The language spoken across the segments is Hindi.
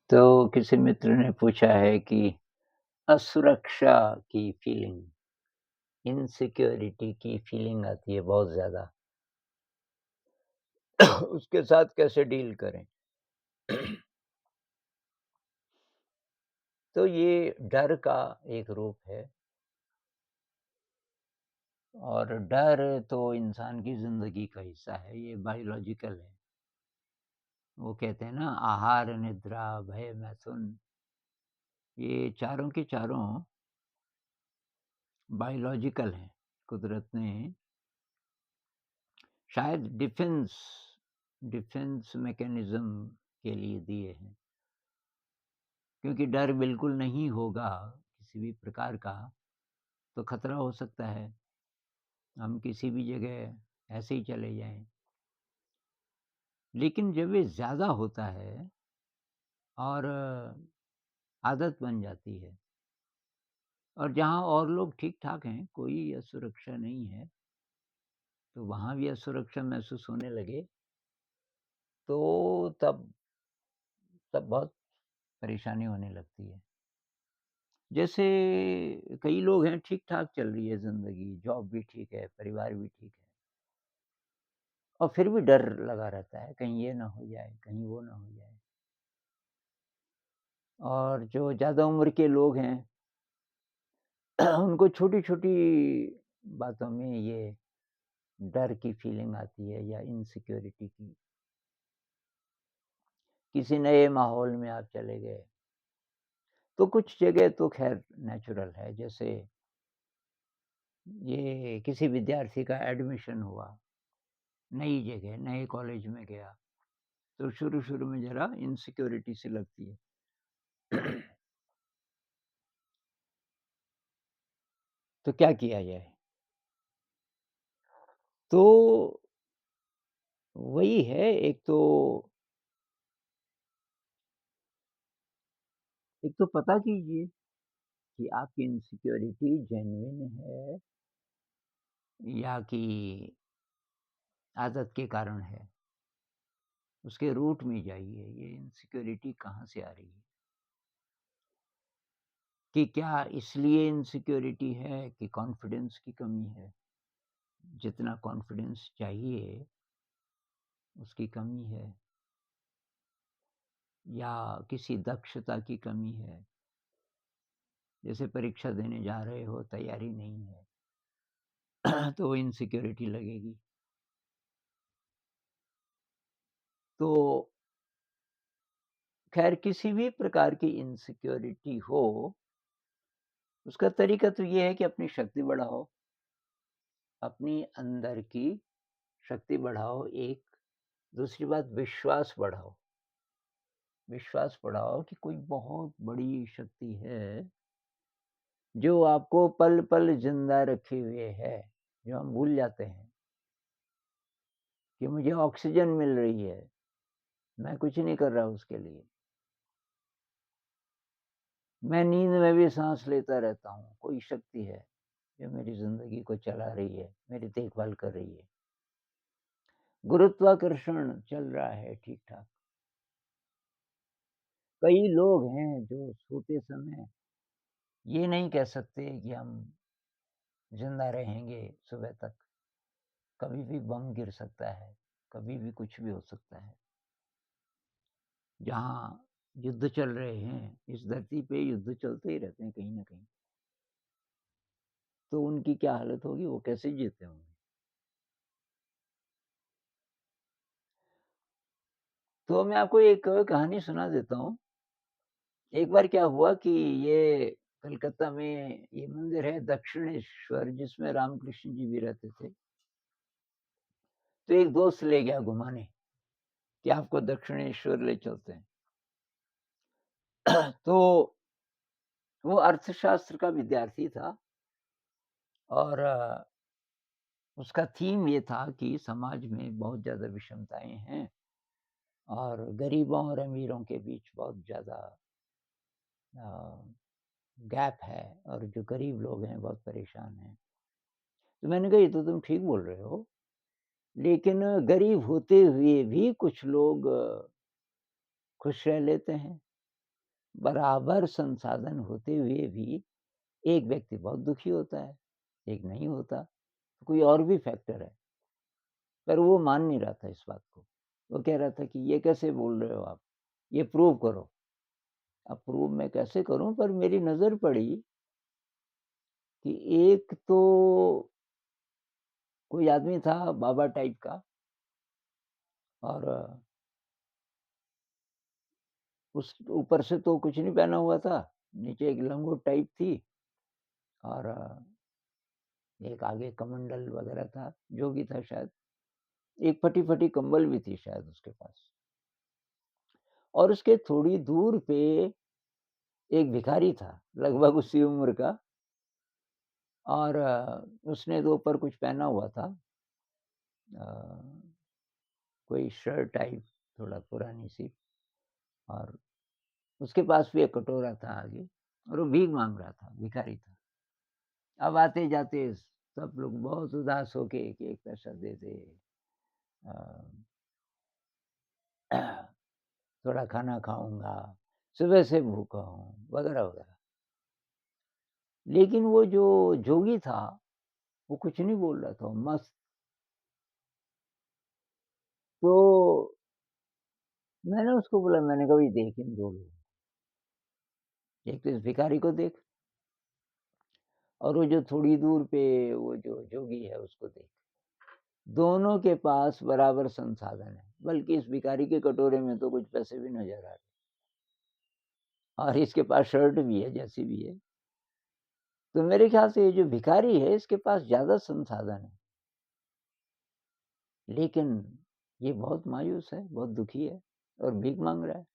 तो किसी मित्र ने पूछा है कि असुरक्षा की फीलिंग, इनसिक्योरिटी की फीलिंग आती है बहुत ज़्यादा। उसके साथ कैसे डील करें? तो ये डर का एक रूप है और डर तो इंसान की ज़िंदगी का हिस्सा है, ये बायोलॉजिकल है। वो कहते हैं ना आहार, निद्रा, भय, मैथुन ये चारों के चारों बायोलॉजिकल हैं। कुदरत ने शायद डिफेंस मैकेनिज़्म के लिए दिए हैं। क्योंकि डर बिल्कुल नहीं होगा किसी भी प्रकार का, तो खतरा हो सकता है। हम किसी भी जगह ऐसे ही चले जाएँ। लेकिन जब ये ज़्यादा होता है और आदत बन जाती है और जहाँ और लोग ठीक-ठाक हैं, कोई असुरक्षा नहीं है, तो वहाँ भी असुरक्षा महसूस होने लगे, तो तब तब बहुत परेशानी होने लगती है। जैसे कई लोग हैं ठीक-ठाक चल रही है ज़िंदगी, जॉब भी ठीक है, परिवार भी ठीक है और फिर भी डर लगा रहता है, कहीं ये ना हो जाए, कहीं वो ना हो जाए। और जो ज़्यादा उम्र के लोग हैं उनको छोटी-छोटी बातों में ये डर की फीलिंग आती है या इनसिक्योरिटी की। किसी नए माहौल में आप चले गए, तो कुछ जगह तो ख़ैर नेचुरल है, जैसे ये किसी विद्यार्थी का एडमिशन हुआ, नई जगह, नए कॉलेज में गया, तो शुरू-शुरू में ज़रा इनसिक्योरिटी सी लगती है। तो क्या किया जाए? तो वही है, एक तो पता कीजिए कि आपकी इनसिक्योरिटी जेन्युइन है या कि आदत के कारण है। उसके रूट में जाइए, ये इनसिक्योरिटी कहाँ से आ रही है? कि क्या इसलिए इनसिक्योरिटी है कि कॉन्फिडेंस की कमी है? जितना कॉन्फिडेंस चाहिए, उसकी कमी है या किसी दक्षता की कमी है? जैसे परीक्षा देने जा रहे हो, तैयारी नहीं है, तो इनसिक्योरिटी लगेगी। तो ख़ैर किसी भी प्रकार की इनसिक्योरिटी हो, उसका तरीका तो ये है कि अपनी शक्ति बढ़ाओ, अपनी अंदर की शक्ति बढ़ाओ एक, दूसरी बात विश्वास बढ़ाओ कि कोई बहुत बड़ी शक्ति है, जो आपको पल-पल ज़िंदा रखे हुए है, जो हम भूल जाते हैं कि मुझे ऑक्सीजन मिल रही है, मैं कुछ नहीं कर रहा उसके लिए। मैं नींद में भी साँस लेता रहता हूँ, कोई शक्ति है, जो मेरी ज़िंदगी को चला रही है, मेरी देखभाल कर रही है। गुरुत्वाकर्षण चल रहा है ठीक-ठाक। कई लोग हैं जो सोते समय ये नहीं कह सकते कि हम ज़िंदा रहेंगे सुबह तक। कभी भी बम गिर सकता है, कभी भी कुछ भी हो सकता है। जहाँ युद्ध चल रहे हैं, इस धरती पे युद्ध चलते ही रहते हैं कहीं न कहीं। तो उनकी क्या हालत होगी, वो कैसे जीते होंगे? तो मैं आपको एक कहानी सुना देता हूँ। एक बार क्या हुआ कि ये कलकत्ता में ये मंदिर है दक्षिणेश्वर जिसमें रामकृष्ण जी भी रहते थे। तो एक दोस्त ले गया घुमाने कि आपको दक्षिणेश्वर ले चलते हैं। तो वो अर्थशास्त्र का विद्यार्थी था और उसका थीम ये था कि समाज में बहुत ज़्यादा विषमताएँ हैं और गरीबों और अमीरों के बीच बहुत ज़्यादा अ, गैप है और जो गरीब लोग हैं बहुत परेशान हैं। तो मैंने कहा ये तो तुम ठीक बोल रहे हो, लेकिन गरीब होते हुए भी कुछ लोग खुश रह लेते हैं। बराबर संसाधन होते हुए भी एक व्यक्ति बहुत दुखी होता है, एक नहीं होता, तो कोई और भी फैक्टर है। पर वो मान नहीं रहा था इस बात को। वो कह रहा था कि ये कैसे बोल रहे हो आप? ये प्रूव करो। अब प्रूव मैं कैसे करूँ? पर मेरी नज़र पड़ी कि एक तो कोई आदमी था बाबा टाइप का और उस ऊपर से तो कुछ नहीं पहना हुआ था, नीचे एक लंगोट टाइप थी और एक आगे कमंडल वगैरह था, जोगी था शायद। एक फटी-फटी कंबल भी थी शायद उसके पास और उसके थोड़ी दूर पे एक भिखारी था, लगभग उसी उम्र का और उसने तो ऊपर कुछ पहना हुआ था अ, कोई शर्ट टाइप थोड़ा पुरानी-सी और उसके पास भी एक कटोरा था आगे और वो भीख माँग रहा था, भिखारी था। अब आते-जाते सब लोग बहुत उदास होके एक-एक पैसा दे दे अ, थोड़ा खाना खाऊँगा, सुबह से भूखा हूँ, वगैरह-वगैरह। लेकिन वो जो जोगी था, वो कुछ नहीं बोल रहा था, मस्त। तो मैंने उसको बोला मैंने कहा, "भई देख इन 2 लोगों को, एक तो इस भिखारी को देख और वो जो थोड़ी दूर पे वो जो जोगी है उसको देख। दोनों के पास बराबर संसाधन है, बल्कि इस भिखारी के कटोरे में तो कुछ पैसे भी नज़र आ रहे और इसके पास शर्ट भी है, जैसी भी है। तो मेरे ख़्याल से ये जो भिखारी है, इसके पास ज़्यादा संसाधन है, लेकिन ये बहुत मायूस है, बहुत दुखी है और भीख माँग रहा है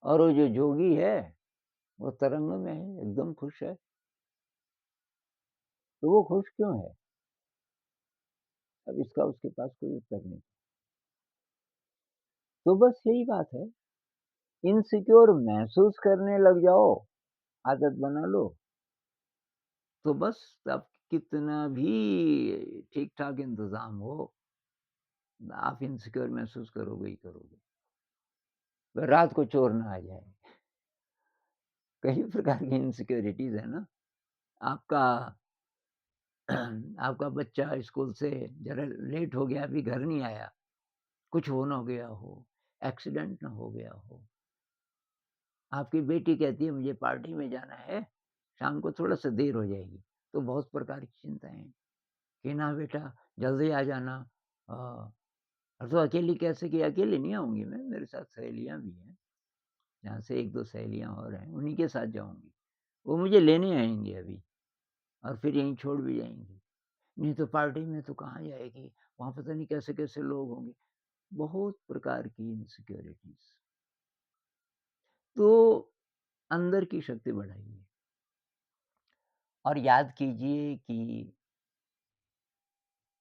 और वो जो जोगी है, वो तरंग में है, एकदम खुश है। तो वो खुश क्यों है? अब इसका उसके पास कोई उत्तर नहीं। तो बस यही बात है, इनसिक्योर महसूस करने लग जाओ, आदत बना लो, तो बस आप कितना भी ठीक-ठाक इंतज़ाम हो, आप इनसिक्योर महसूस करोगे ही करोगे। रात को चोर ना आ जाए, कई प्रकार की इनसिक्योरिटीज़ है ना। आपका आपका बच्चा स्कूल से ज़रा लेट हो गया, अभी घर नहीं आया, कुछ हो ना गया हो, एक्सीडेंट ना हो गया हो। आपकी बेटी कहती है मुझे पार्टी में जाना है, शाम को थोड़ा-सा देर हो जाएगी, तो बहुत प्रकार की चिंताएँ हैं, कि ना बेटा जल्दी आ जाना और तो अकेली कैसे कि अकेली नहीं आऊँगी मैं, मेरे साथ सहेलियाँ भी हैं, यहाँ से 1-2 सहेलियाँ और हैं, उन्हीं के साथ जाऊँगी। वो मुझे लेने आएँगी अभी और फिर यहीं छोड़ भी जाएँगी। नहीं तो पार्टी में तो कहाँ जाएगी, वहाँ पता नहीं कैसे-कैसे लोग होंगे। बहुत प्रकार की इनसिक्योरिटीज़। तो अंदर की शक्ति बढ़ाइए और याद कीजिए कि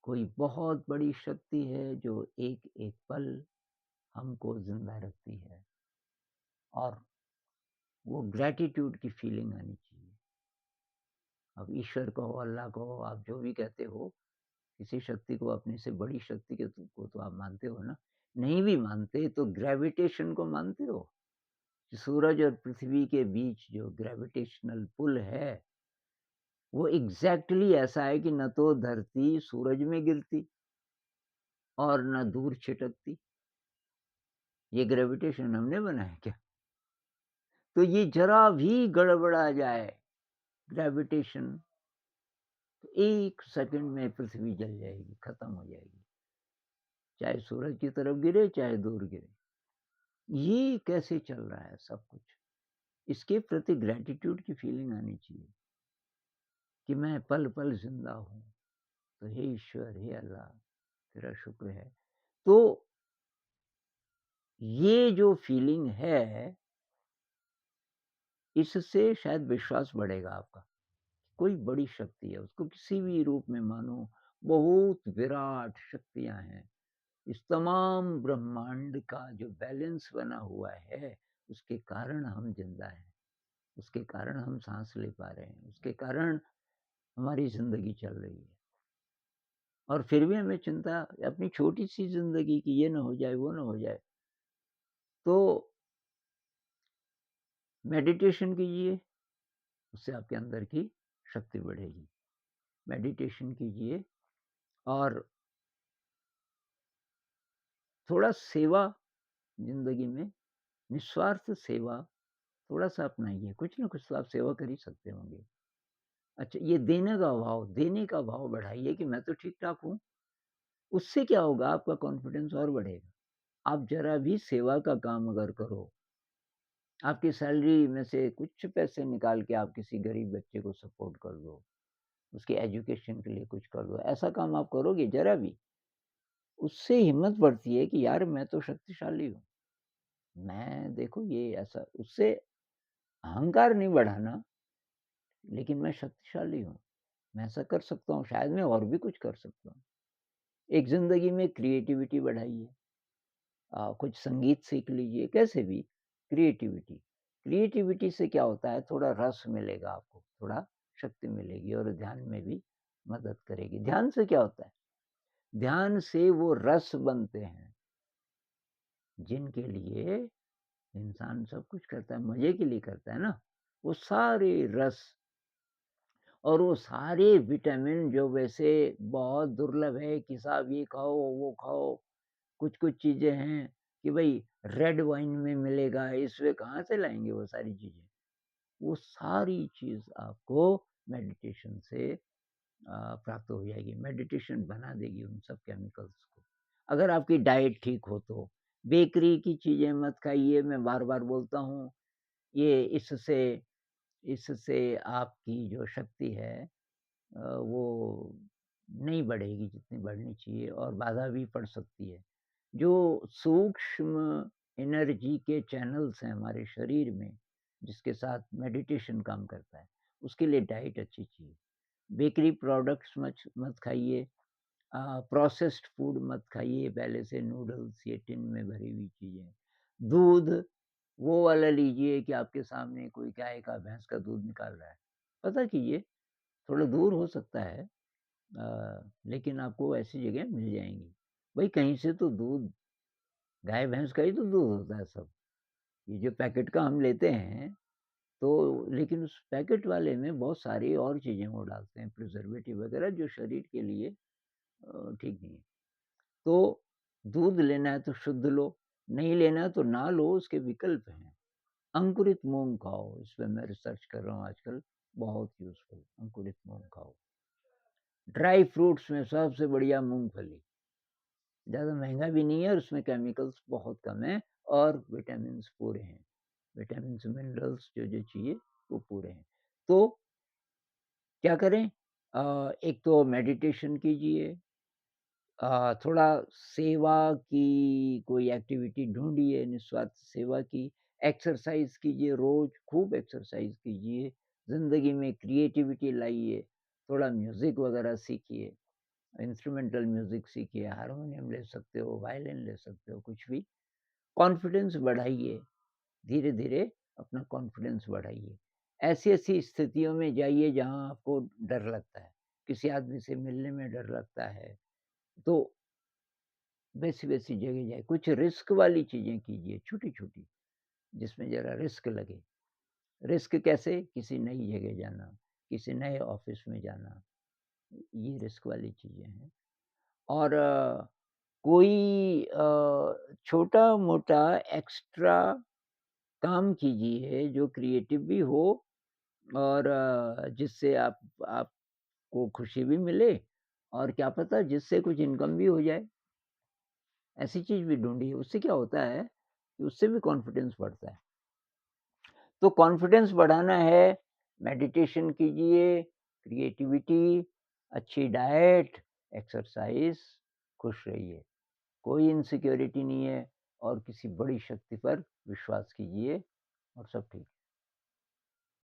कोई बहुत बड़ी शक्ति है जो एक-एक पल हमको ज़िंदा रखती है और वो ग्रैटिट्यूड की फीलिंग आनी चाहिए। अब ईश्वर कहो, अल्लाह कहो, आप जो भी कहते हो, किसी शक्ति को अपने से बड़ी शक्ति को तो आप मानते हो ना? नहीं भी मानते तो ग्रेविटेशन को मानते हो? कि सूरज और पृथ्वी के बीच जो ग्रेविटेशनल पुल है, वो एग्ज़ैक्टली ऐसा है कि न तो धरती सूरज में गिरती और न दूर छिटकती। ये ग्रेविटेशन हमने बनाया क्या? तो ये ज़रा भी गड़बड़ा जाए ग्रेविटेशन, तो 1 सेकंड में पृथ्वी जल जाएगी, खत्म हो जाएगी। चाहे सूरज की तरफ गिरे, चाहे दूर गिरे। ये कैसे चल रहा है सब कुछ? इसके प्रति ग्रैटिट्यूड की फीलिंग आनी चाहिए कि मैं पल-पल ज़िंदा हूँ। तो हे ईश्वर, हे अल्लाह तेरा शुक्र है। तो ये जो फीलिंग है, इससे शायद विश्वास बढ़ेगा आपका। कोई बड़ी शक्ति है, उसको किसी भी रूप में मानो, बहुत विराट शक्तियाँ हैं। इस तमाम ब्रह्मांड का जो बैलेंस बना हुआ है, उसके कारण हम ज़िंदा हैं, उसके कारण हम साँस ले पा रहे हैं, उसके कारण हमारी ज़िंदगी चल रही है। और फिर भी हमें चिंता अपनी छोटी-सी ज़िंदगी की ये ना हो जाए, वो ना हो जाए। तो मेडिटेशन कीजिए, उससे आपके अंदर की शक्ति बढ़ेगी। मेडिटेशन कीजिए और थोड़ा सेवा ज़िंदगी में, निस्वार्थ सेवा थोड़ा-सा अपनाइए, कुछ ना कुछ तो आप सेवा कर ही सकते होंगे। अच्छा, ये देने का भाव बढ़ाइए कि मैं तो ठीक-ठाक हूँ, उससे क्या होगा आपका कॉन्फिडेंस और बढ़ेगा। आप ज़रा भी सेवा का काम अगर करो, आपकी सैलरी में से कुछ पैसे निकाल के आप किसी गरीब बच्चे को सपोर्ट कर दो, उसके एजुकेशन के लिए कुछ कर दो, ऐसा काम आप करोगे ज़रा भी, उससे हिम्मत बढ़ती है कि यार मैं तो शक्तिशाली हूँ। मैं देखो ये ऐसा उससे अहंकार नहीं बढ़ाना, लेकिन मैं शक्तिशाली हूँ। मैं ऐसा कर सकता हूँ, शायद मैं और भी कुछ कर सकता हूँ। एक ज़िंदगी में क्रिएटिविटी बढ़ाइए। कुछ संगीत सीख लीजिए, कैसे भी क्रिएटिविटी। क्रिएटिविटी से क्या होता है थोड़ा रस मिलेगा आपको, थोड़ा शक्ति मिलेगी और ध्यान में भी मदद करेगी। ध्यान से क्या होता है? ध्यान से वो रस बनते हैं, जिनके लिए इंसान सब कुछ करता है, मज़े के लिए करता है ना। वो सारे रस और वो सारे विटामिन जो वैसे बहुत दुर्लभ है कि साहब ये खाओ, वो खाओ, कुछ-कुछ चीज़ें हैं कि भई रेड वाइन में मिलेगा, इसमें कहाँ से लाएँगे वो सारी चीज़ें? वो सारी चीज़ आपको मेडिटेशन से प्राप्त हो जाएगी। मेडिटेशन बना देगी उन सब केमिकल्स को। अगर आपकी डाइट ठीक हो तो, बेकरी की चीज़ें मत खाइए, मैं बार-बार बोलता हूँ, ये इससे इससे आपकी जो शक्ति है वो नहीं बढ़ेगी जितनी बढ़नी चाहिए और बाधा भी पड़ सकती है। जो सूक्ष्म एनर्जी के चैनल्स हैं हमारे शरीर में, जिसके साथ मेडिटेशन काम करता है, उसके लिए डाइट अच्छी चाहिए। बेकरी प्रोडक्ट्स मत खाइए, प्रोसेस्ड फूड मत खाइए पहले से नूडल्स ये टिन में भरी हुई चीज़ें। दूध वो वाला लीजिए कि आपके सामने कोई गाय का, भैंस का दूध निकाल रहा है। पता कीजिए, थोड़ा दूर हो सकता है लेकिन आपको ऐसी जगह मिल जाएँगी। भई कहीं से तो दूध गाय-भैंस का ही तो दूध होता है सब। ये जो पैकेट का हम लेते हैं, तो लेकिन उस पैकेट वाले में बहुत सारी और चीज़ें वो डालते हैं, प्रिज़र्वेटिव वगैरह जो शरीर के लिए ठीक नहीं है। तो दूध लेना है तो शुद्ध लो, नहीं लेना है तो ना लो, उसके विकल्प हैं। अंकुरित मूँग खाओ, इस पे मैं रिसर्च कर रहा हूँ आजकल, बहुत यूज़फुल अंकुरित मूँग खाओ। ड्राई फ्रूट्स में सबसे बढ़िया मूँगफली। ज़्यादा महँगा भी नहीं है और उसमें केमिकल्स बहुत कम हैं और विटामिन्स पूरे हैं। विटामिन्स, मिनरल्स जो-जो चाहिए वो पूरे हैं। तो क्या करें? एक तो मेडिटेशन कीजिए, थोड़ा सेवा की कोई एक्टिविटी ढूँढिए, निस्वार्थ सेवा की, एक्सरसाइज़ कीजिए रोज़, खूब एक्सरसाइज़ कीजिए, ज़िंदगी में क्रिएटिविटी लाइए, थोड़ा म्यूज़िक वगैरह सीखिए। इंस्ट्रूमेंटल म्यूज़िक सीखिए, हारमोनियम ले सकते हो, वायलिन ले सकते हो, कुछ भी। कॉन्फिडेंस बढ़ाइए, धीरे-धीरे अपना कॉन्फिडेंस बढ़ाइए। ऐसी-ऐसी स्थितियों में जाइए जहाँ आपको डर लगता है, किसी आदमी से मिलने में डर लगता है, तो वैसी-वैसी जगह जाइए। कुछ रिस्क वाली चीज़ें कीजिए, छोटी-छोटी, जिसमें ज़रा रिस्क लगे। रिस्क कैसे? किसी नई जगह जाना, किसी नए ऑफ़िस में जाना, ये रिस्क वाली चीज़ें हैं। और कोई छोटा-मोटा एक्स्ट्रा काम कीजिए जो क्रिएटिव भी हो और जिससे आपको खुशी भी मिले और क्या पता जिससे कुछ इनकम भी हो जाए। ऐसी चीज़ भी ढूँढिए, उससे क्या होता है कि उससे भी कॉन्फिडेंस बढ़ता है। तो कॉन्फिडेंस बढ़ाना है, मेडिटेशन कीजिए, क्रिएटिविटी, अच्छी डाइट, एक्सरसाइज़, खुश रहिए। कोई इनसिक्योरिटी नहीं है और किसी बड़ी शक्ति पर विश्वास कीजिए और सब ठीक